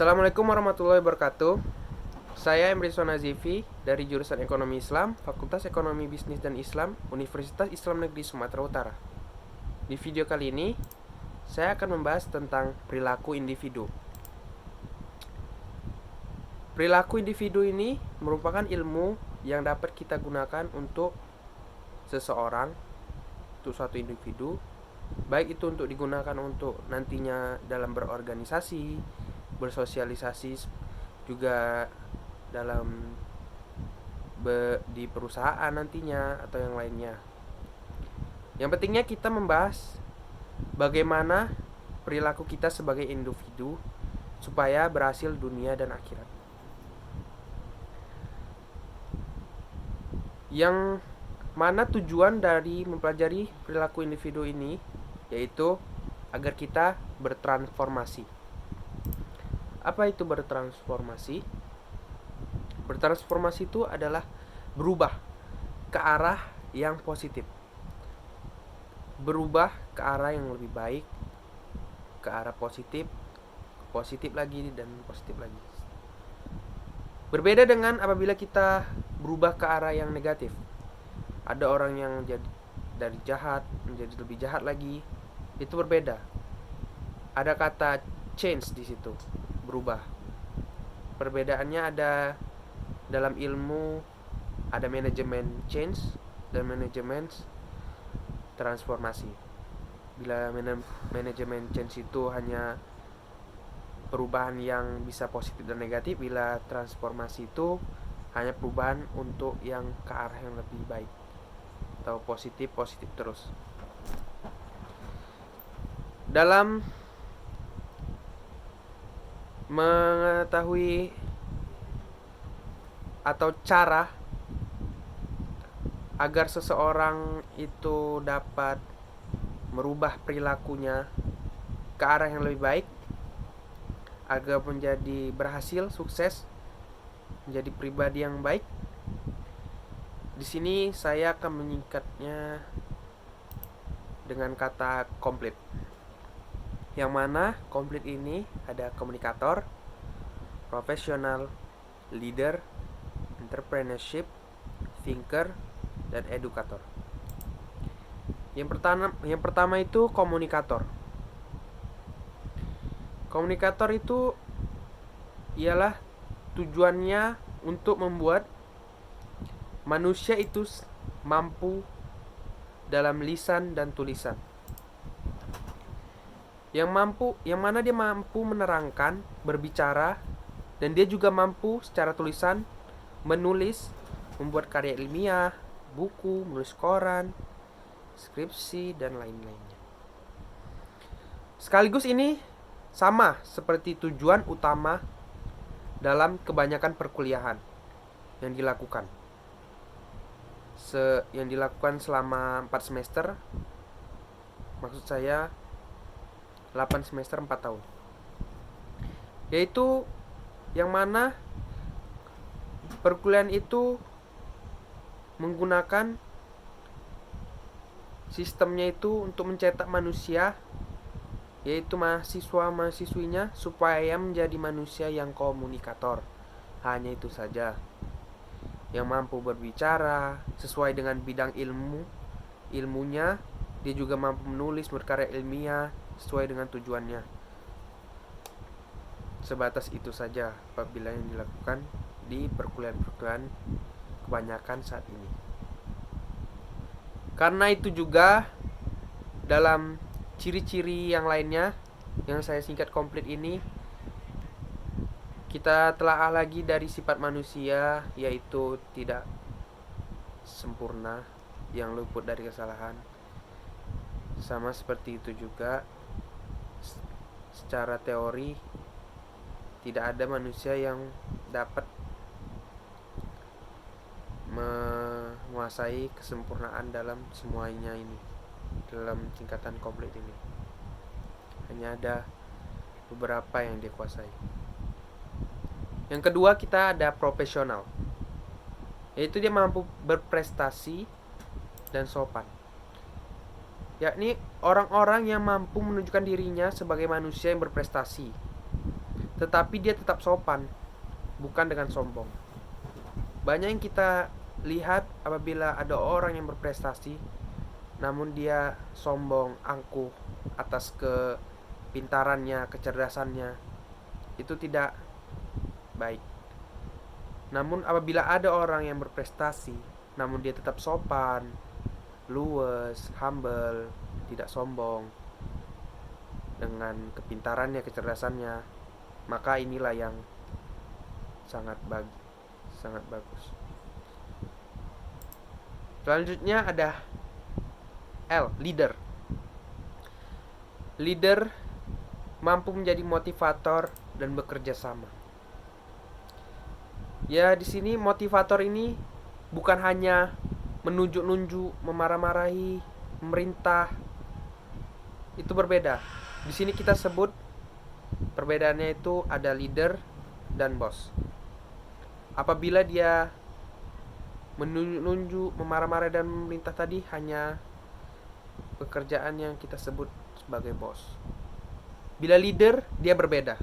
Assalamualaikum warahmatullahi wabarakatuh. Saya Emrison Nazifi dari jurusan Ekonomi Islam, Fakultas Ekonomi Bisnis dan Islam, Universitas Islam Negeri Sumatera Utara. Di video kali ini, saya akan membahas tentang perilaku individu. Perilaku individu ini merupakan ilmu yang dapat kita gunakan untuk seseorang, untuk suatu individu, baik itu untuk digunakan untuk nantinya dalam berorganisasi, bersosialisasi, juga dalam di perusahaan nantinya atau yang lainnya. Yang pentingnya kita membahas bagaimana perilaku kita sebagai individu supaya berhasil dunia dan akhirat. Yang mana tujuan dari mempelajari perilaku individu ini yaitu agar kita bertransformasi. Apa itu bertransformasi? Bertransformasi itu adalah berubah ke arah yang positif. Berubah ke arah yang lebih baik, ke arah positif, positif lagi dan positif lagi. Berbeda dengan apabila kita berubah ke arah yang negatif. Ada orang yang jadi dari jahat menjadi lebih jahat lagi. Itu berbeda. Ada kata change di situ, berubah. Perbedaannya ada dalam ilmu, ada manajemen change dan manajemen transformasi. Bila manajemen change itu hanya perubahan yang bisa positif dan negatif, bila transformasi itu hanya perubahan untuk yang ke arah yang lebih baik atau positif terus. Dalam mengetahui atau cara agar seseorang itu dapat merubah perilakunya ke arah yang lebih baik, agar menjadi berhasil, sukses, menjadi pribadi yang baik. Di sini saya akan menyingkatnya dengan kata komplit. Yang mana komplit ini ada komunikator, profesional, leader, entrepreneurship, thinker, dan edukator. Yang pertama itu komunikator. Komunikator itu ialah tujuannya untuk membuat manusia itu mampu dalam lisan dan tulisan. Yang mana dia mampu menerangkan, berbicara, dan dia juga mampu secara tulisan menulis, membuat karya ilmiah, buku, menulis koran, skripsi, dan lain-lainnya. Sekaligus ini sama seperti tujuan utama dalam kebanyakan perkuliahan yang dilakukan. Yang dilakukan selama 4 semester, maksud saya 8 semester 4 tahun. Yaitu yang mana perkuliahan itu menggunakan sistemnya itu untuk mencetak manusia, yaitu mahasiswa-mahasiswinya, supaya menjadi manusia yang komunikator. Hanya itu saja. Yang mampu berbicara sesuai dengan bidang ilmunya. Dia juga mampu menulis, berkarya ilmiah sesuai dengan tujuannya. Sebatas itu saja apabila yang dilakukan di perkuliahan kebanyakan saat ini. Karena itu juga dalam ciri-ciri yang lainnya yang saya singkat komplit ini, kita telah lagi dari sifat manusia, yaitu tidak sempurna, yang luput dari kesalahan. Sama seperti itu juga secara teori, tidak ada manusia yang dapat menguasai kesempurnaan dalam semuanya ini, dalam tingkatan komplit ini. Hanya ada beberapa yang dia kuasai. Yang kedua, kita ada profesional, yaitu dia mampu berprestasi dan sopan. yakni orang-orang yang mampu menunjukkan dirinya sebagai manusia yang berprestasi, tetapi dia tetap sopan, bukan dengan sombong. Banyak yang kita lihat apabila ada orang yang berprestasi namun dia sombong, angkuh atas kepintarannya, kecerdasannya, itu tidak baik. Namun apabila ada orang yang berprestasi namun dia tetap sopan, luwes, humble, tidak sombong dengan kepintarannya, kecerdasannya, maka inilah yang sangat bagus. Selanjutnya ada L, leader. Leader mampu menjadi motivator dan bekerja sama. Ya, di sini motivator ini bukan hanya menunjuk-nunjuk, memarah-marahi, memerintah. Itu berbeda. Di sini kita sebut perbedaannya itu ada leader dan bos. Apabila dia menunjuk, memarah-marah dan memerintah tadi hanya pekerjaan yang kita sebut sebagai bos. Bila leader, dia berbeda.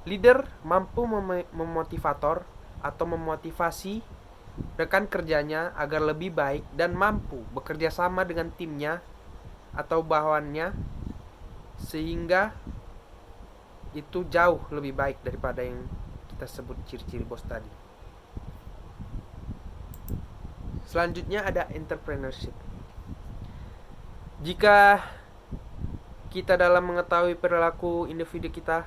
Leader mampu memotivator atau memotivasi rekan kerjanya agar lebih baik dan mampu bekerja sama dengan timnya atau bawahannya, sehingga itu jauh lebih baik daripada yang kita sebut ciri-ciri bos tadi. Selanjutnya ada entrepreneurship. Jika kita dalam mengetahui perilaku individu kita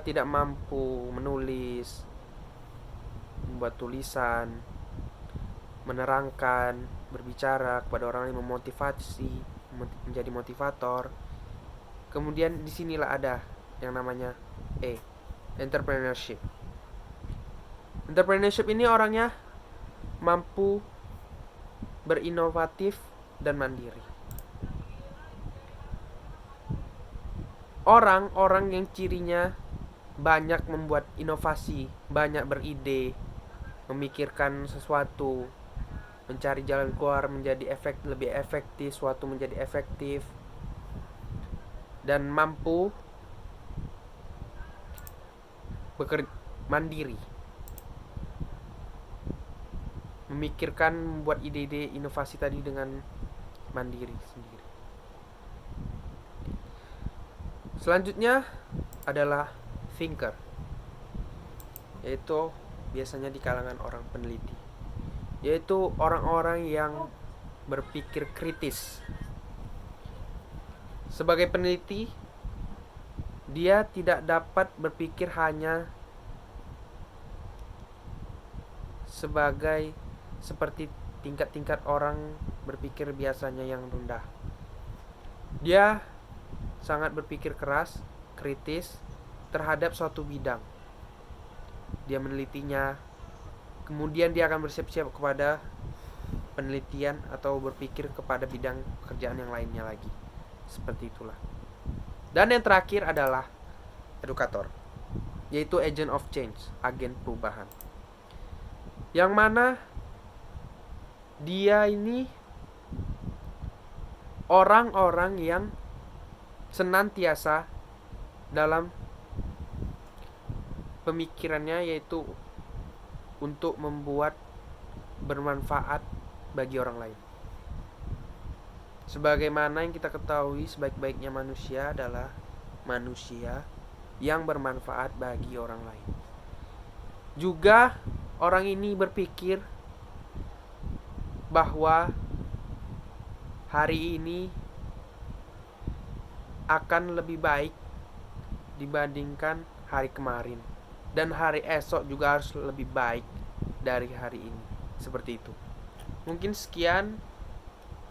tidak mampu menulis, membuat tulisan, menerangkan, berbicara kepada orang lain, memotivasi, menjadi motivator. Kemudian disinilah ada yang namanya entrepreneurship. Entrepreneurship ini orangnya mampu berinovatif dan mandiri. Orang-orang yang cirinya banyak membuat inovasi, banyak beride, memikirkan sesuatu, mencari jalan keluar menjadi lebih efektif, suatu menjadi efektif, dan mampu bekerja mandiri, memikirkan, membuat ide-ide inovasi tadi dengan mandiri sendiri. Selanjutnya adalah thinker, yaitu biasanya di kalangan orang peneliti, yaitu orang-orang yang berpikir kritis. Sebagai peneliti, dia tidak dapat berpikir hanya seperti tingkat-tingkat orang berpikir biasanya yang rendah. Dia sangat berpikir keras, kritis terhadap suatu bidang. Dia menelitinya, kemudian dia akan bersiap-siap kepada penelitian atau berpikir kepada bidang pekerjaan yang lainnya lagi. Seperti itulah. Dan yang terakhir adalah edukator, yaitu agent of change, agen perubahan. Yang mana dia ini orang-orang yang senantiasa dalam pemikirannya yaitu untuk membuat bermanfaat bagi orang lain. Sebagaimana yang kita ketahui, sebaik-baiknya manusia adalah manusia yang bermanfaat bagi orang lain. Juga orang ini berpikir bahwa hari ini akan lebih baik dibandingkan hari kemarin, dan hari esok juga harus lebih baik dari hari ini. Seperti itu. Mungkin sekian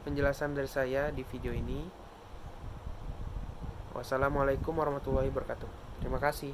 penjelasan dari saya di video ini. Wassalamualaikum warahmatullahi wabarakatuh. Terima kasih.